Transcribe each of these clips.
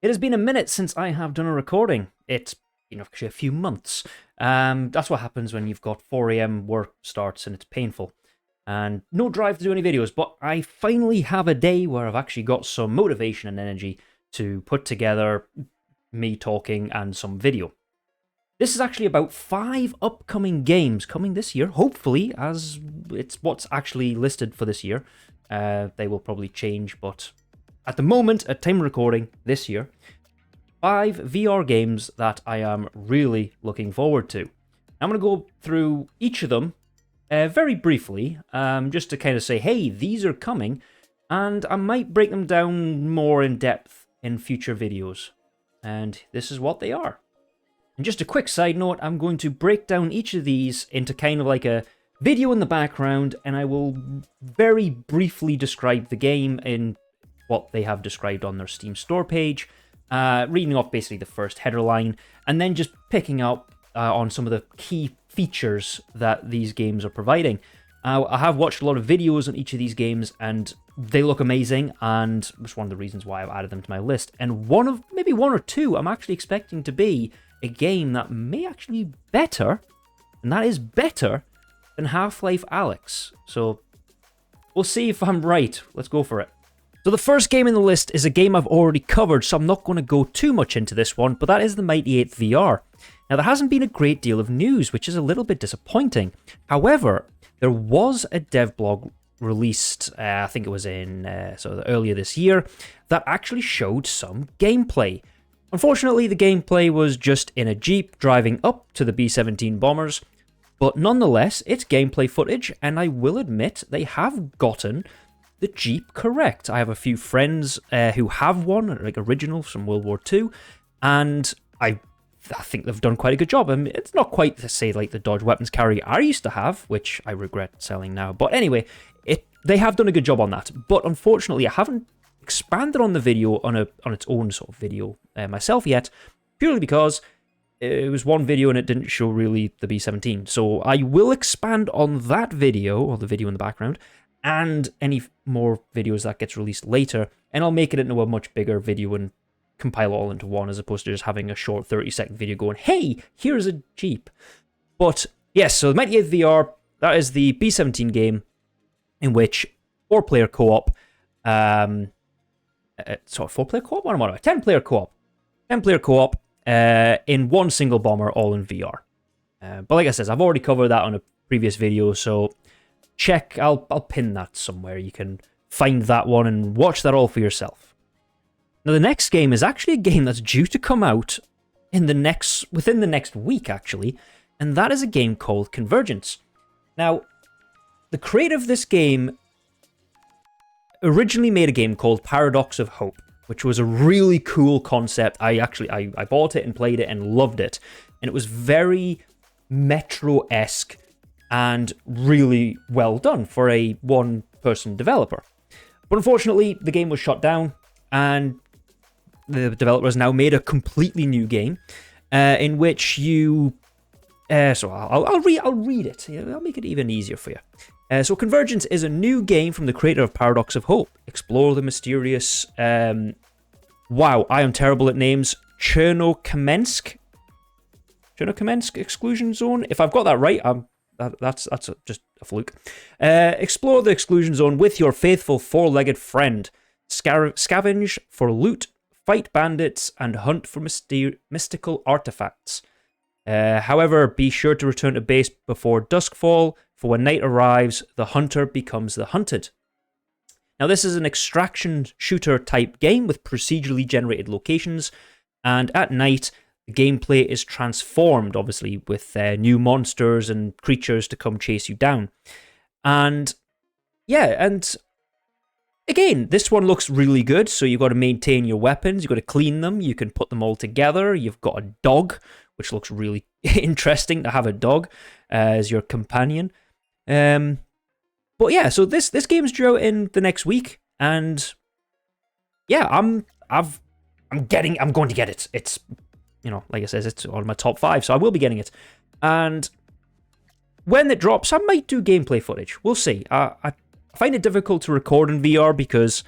It has been a minute since I have done a recording. It's been actually a few months. That's what happens when you've got 4 a.m. work starts and it's painful. And no drive to do any videos, but I finally have a day where I've actually got some motivation and energy to put together me talking and some video. This is actually about 5 upcoming games coming this year, hopefully, as it's what's actually listed for this year. They will probably change, but at the moment, at time of recording this year, 5 VR games that I am really looking forward to. I'm going to go through each of them very briefly, just to kind of say, hey, these are coming, and I might break them down more in depth in future videos. And this is what they are. And just a quick side note, I'm going to break down each of these into kind of like a video in the background, and I will very briefly describe the game in what they have described on their Steam store page, reading off basically the first header line, and then just picking up on some of the key features that these games are providing. I have watched a lot of videos on each of these games, and they look amazing, and it's one of the reasons why I've added them to my list. And maybe one or two, I'm actually expecting to be a game that may actually be better, and that is better than Half-Life Alyx. So we'll see if I'm right. Let's go for it. So the first game in the list is a game I've already covered, so I'm not going to go too much into this one, but that is the Mighty 8 VR. Now, there hasn't been a great deal of news, which is a little bit disappointing. However, there was a dev blog released, I think it was in earlier this year, that actually showed some gameplay. Unfortunately, the gameplay was just in a Jeep driving up to the B-17 bombers, but nonetheless, it's gameplay footage, and I will admit they have gotten the Jeep correct. I have a few friends who have one, like original from World War II, and I think they've done quite a good job. I mean, it's not quite to say like the Dodge weapons carrier I used to have, which I regret selling now. But anyway, they have done a good job on that. But unfortunately, I haven't expanded on the video on its own sort of video myself yet, purely because it was one video and it didn't show really the B-17. So I will expand on that video, or the video in the background, and any more videos that gets released later, and I'll make it into a much bigger video and compile it all into one, as opposed to just having a short 30-second video going, hey, here's a Jeep. But yes, so Mighty 8 VR, that is the B-17 game in which 4-player co-op, 4-player co-op? What am I? 10-player co-op. 10-player co-op in one single bomber, all in VR. But like I said, I've already covered that on a previous video, so check, I'll pin that somewhere. You can find that one and watch that all for yourself. Now, the next game is actually a game that's due to come out within the next week, actually, and that is a game called CONVRGENCE. Now, the creator of this game originally made a game called Paradox of Hope, which was a really cool concept. I bought it and played it and loved it, and it was very Metro-esque and really well done for a one-person developer. But unfortunately, the game was shut down, and the developers now made a completely new game in which you... so I'll read it. I'll make it even easier for you. So CONVRGENCE is a new game from the creator of Paradox of Hope. Explore the mysterious... wow, I am terrible at names. Chernokamsk exclusion zone? If I've got that right, that's just a fluke. Explore the exclusion zone with your faithful 4-legged friend. Scavenge for loot, fight bandits, and hunt for mystical artifacts. However, be sure to return to base before duskfall, for when night arrives, the hunter becomes the hunted. Now, this is an extraction shooter type game with procedurally generated locations, and at night, the gameplay is transformed, obviously, with new monsters and creatures to come chase you down. And yeah, and again, this one looks really good. So you've got to maintain your weapons, you've got to clean them, you can put them all together. You've got a dog, which looks really interesting to have a dog as your companion. But yeah, so this game's due out in the next week, and yeah, I'm going to get it. It's, you know, like I said, it's on my top 5, so I will be getting it. And when it drops, I might do gameplay footage. We'll see. I find it difficult to record in VR because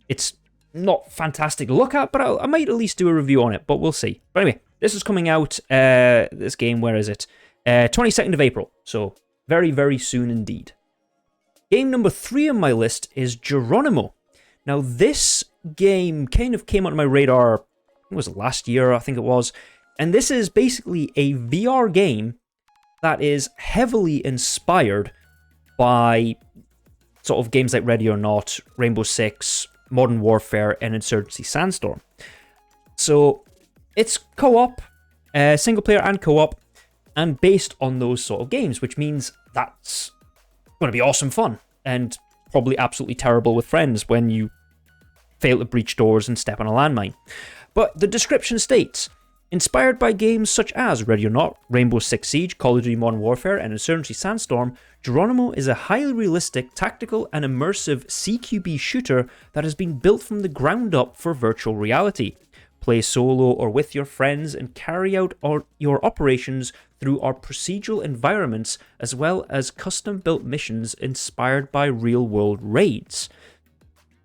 it's not fantastic to look at, but I might at least do a review on it, but we'll see. But anyway, this is coming out, this game, where is it? 22nd of April, so very, very soon indeed. Game number 3 on my list is Geronimo. Now, this game kind of came onto my radar, it was last year, I think it was, and this is basically a VR game that is heavily inspired by sort of games like Ready or Not, Rainbow Six, Modern Warfare, and Insurgency Sandstorm. So it's co-op, single player and co-op, and based on those sort of games, which means that's going to be awesome fun, and probably absolutely terrible with friends when you fail to breach doors and step on a landmine. But the description states, inspired by games such as Ready or Not, Rainbow Six Siege, Call of Duty Modern Warfare, and Insurgency Sandstorm, Geronimo is a highly realistic, tactical, and immersive CQB shooter that has been built from the ground up for virtual reality. Play solo or with your friends and carry out your operations through our procedural environments, as well as custom-built missions inspired by real-world raids.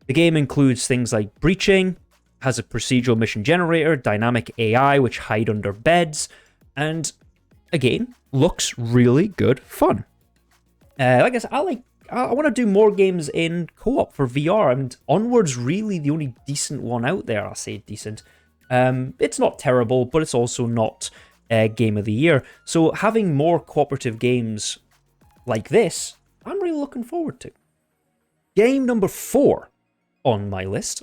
The game includes things like breaching, has a procedural mission generator, dynamic AI which hide under beds, and again, looks really good fun. Like I said, I want to do more games in co-op for VR, and Onward's really the only decent one out there. I say decent. It's not terrible, but it's also not Game of the Year. So having more cooperative games like this, I'm really looking forward to. Game number 4 on my list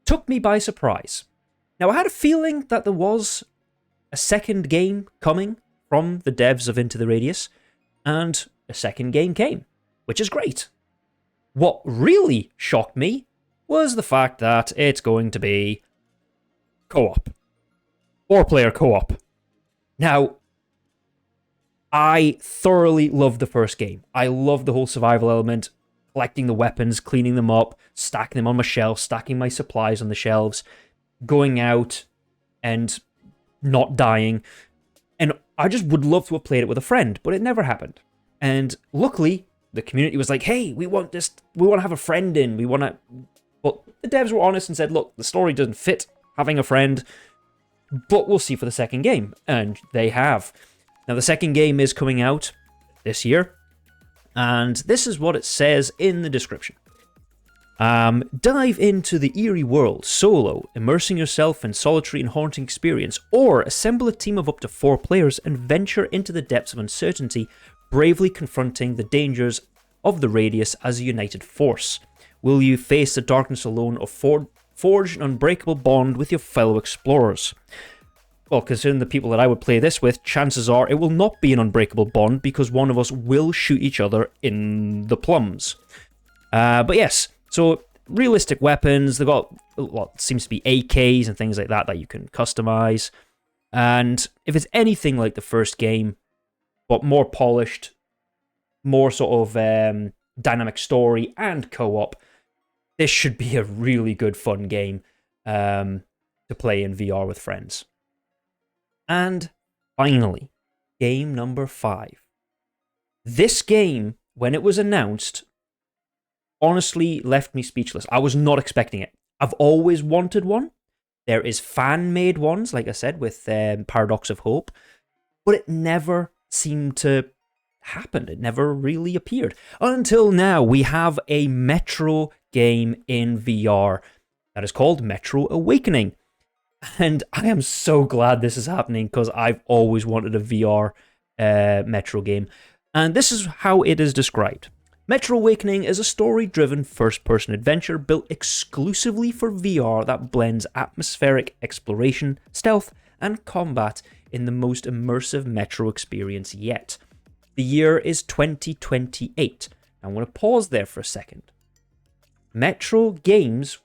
took me by surprise. Now, I had a feeling that there was a second game coming from the devs of Into the Radius, and a second game came, which is great. What really shocked me was the fact that it's going to be co-op. 4-player co-op. Now, I thoroughly loved the first game. I loved the whole survival element, collecting the weapons, cleaning them up, stacking them on my shelf, stacking my supplies on the shelves, going out and not dying. And I just would love to have played it with a friend, but it never happened. And luckily, the community was like, hey, we want to have a friend in, But the devs were honest and said, look, the story doesn't fit having a friend, but we'll see for the second game. And they have. Now, the second game is coming out this year, and this is what it says in the description. Dive into the eerie world solo, immersing yourself in solitary and haunting experience, or assemble a team of up to 4 players and venture into the depths of uncertainty, bravely confronting the dangers of the Radius as a united force. Will you face the darkness alone, or forge an unbreakable bond with your fellow explorers? Well, considering the people that I would play this with, chances are it will not be an unbreakable bond because one of us will shoot each other in the plums. But yes, so realistic weapons. They've got what seems to be AKs and things like that you can customize. And if it's anything like the first game, but more polished, more sort of dynamic story and co-op, this should be a really good fun game to play in VR with friends. And finally, game number 5. This game, when it was announced, honestly left me speechless. I was not expecting it. I've always wanted one. There is fan-made ones, like I said, with Paradox of Hope, but it never seemed to happen. It never really appeared. Until now, we have a Metro game in VR that is called Metro Awakening. And I am so glad this is happening because I've always wanted a VR Metro game. And this is how it is described. Metro Awakening is a story-driven first-person adventure built exclusively for VR that blends atmospheric exploration, stealth, and combat in the most immersive Metro experience yet. The year is 2028. I'm going to pause there for a second. Metro games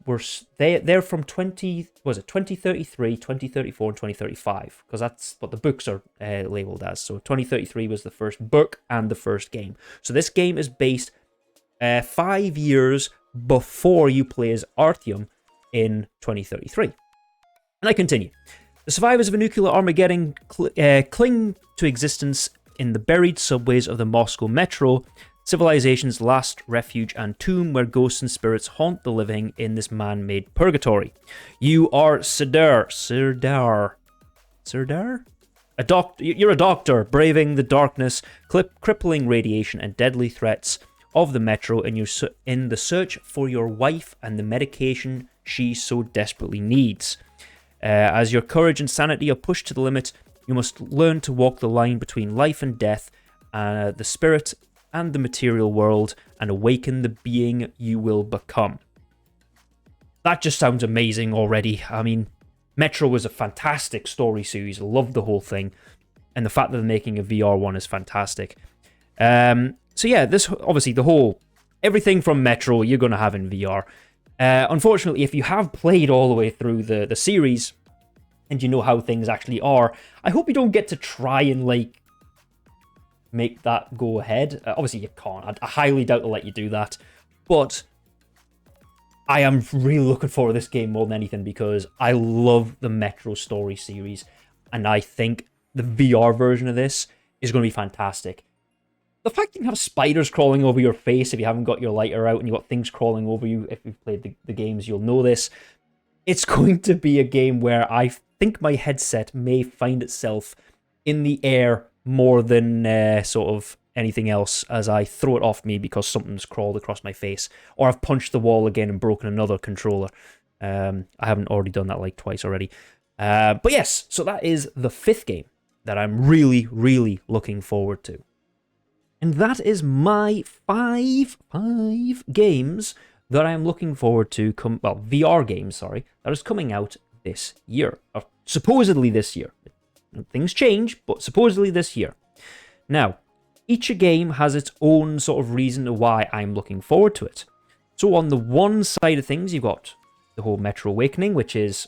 they're from 2033, 2034, and 2035, because that's what the books are labeled as. So 2033 was the first book and the first game. So this game is based 5 years before you play as Artyom in 2033. And I continue. The survivors of a nuclear Armageddon cling to existence in the buried subways of the Moscow Metro civilization's last refuge and tomb where ghosts and spirits haunt the living in this man-made purgatory. You are Serdar. You're a doctor, braving the darkness, crippling radiation, and deadly threats of the metro in the search for your wife and the medication she so desperately needs. As your courage and sanity are pushed to the limit, you must learn to walk the line between life and death, the spirit and the material world, and awaken the being you will become. That just sounds amazing already. I mean, Metro was a fantastic story series. I loved the whole thing. And the fact that they're making a VR one is fantastic. So yeah, this obviously everything from Metro you're going to have in VR. Unfortunately, if you have played all the way through the series and you know how things actually are, I hope you don't get to try and make that go ahead. Obviously, you can't. I highly doubt they'll let you do that. But I am really looking forward to this game more than anything because I love the Metro story series. And I think the VR version of this is going to be fantastic. The fact you can have spiders crawling over your face if you haven't got your lighter out and you've got things crawling over you, if you've played the games, you'll know this. It's going to be a game where I think my headset may find itself in the air more than sort of anything else as I throw it off me because something's crawled across my face. Or I've punched the wall again and broken another controller. I haven't already done that like twice already. But yes, so that is the 5th game that I'm really, really looking forward to. And that is my five games that I am looking forward to VR games, sorry, that is coming out this year. Or supposedly this year. Things change, but supposedly this year. Now, each game has its own sort of reason why I'm looking forward to it. So on the one side of things, you've got the whole Metro Awakening, which is,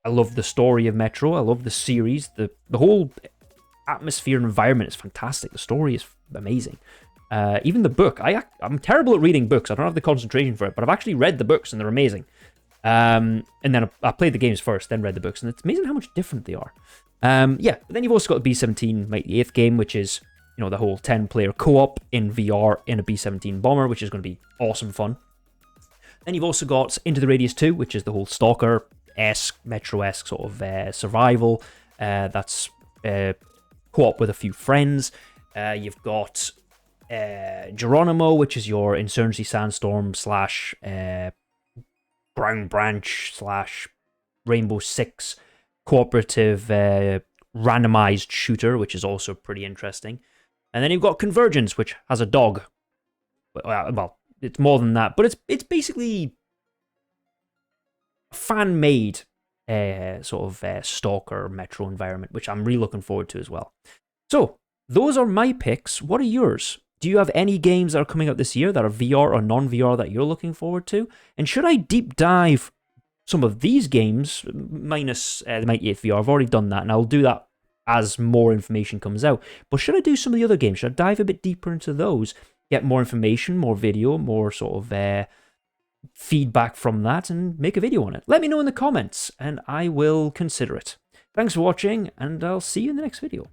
I love the story of Metro, I love the series, the whole atmosphere and environment is fantastic, the story is amazing. Even the book, I'm terrible at reading books, I don't have the concentration for it, but I've actually read the books and they're amazing. And then I played the games first, then read the books, and it's amazing how much different they are. Yeah, but then you've also got the B-17 Mighty 8th game, which is, you know, the whole 10-player co-op in VR in a B-17 bomber, which is going to be awesome fun. Then you've also got Into the Radius 2, which is the whole Stalker-esque, Metro-esque sort of survival. That's co-op with a few friends. You've got Geronimo, which is your Insurgency Sandstorm / Brown Branch / Rainbow Six cooperative randomized shooter, which is also pretty interesting. And then you've got Convergence, which has a dog. Well, it's more than that, but it's basically a fan-made sort of Stalker Metro environment, which I'm really looking forward to as well. So, those are my picks. What are yours? Do you have any games that are coming out this year that are VR or non-VR that you're looking forward to? And should I deep dive some of these games, minus the Mighty 8th VR? I've already done that, and I'll do that as more information comes out. But should I do some of the other games? Should I dive a bit deeper into those? Get more information, more video, more sort of feedback from that, and make a video on it? Let me know in the comments, and I will consider it. Thanks for watching, and I'll see you in the next video.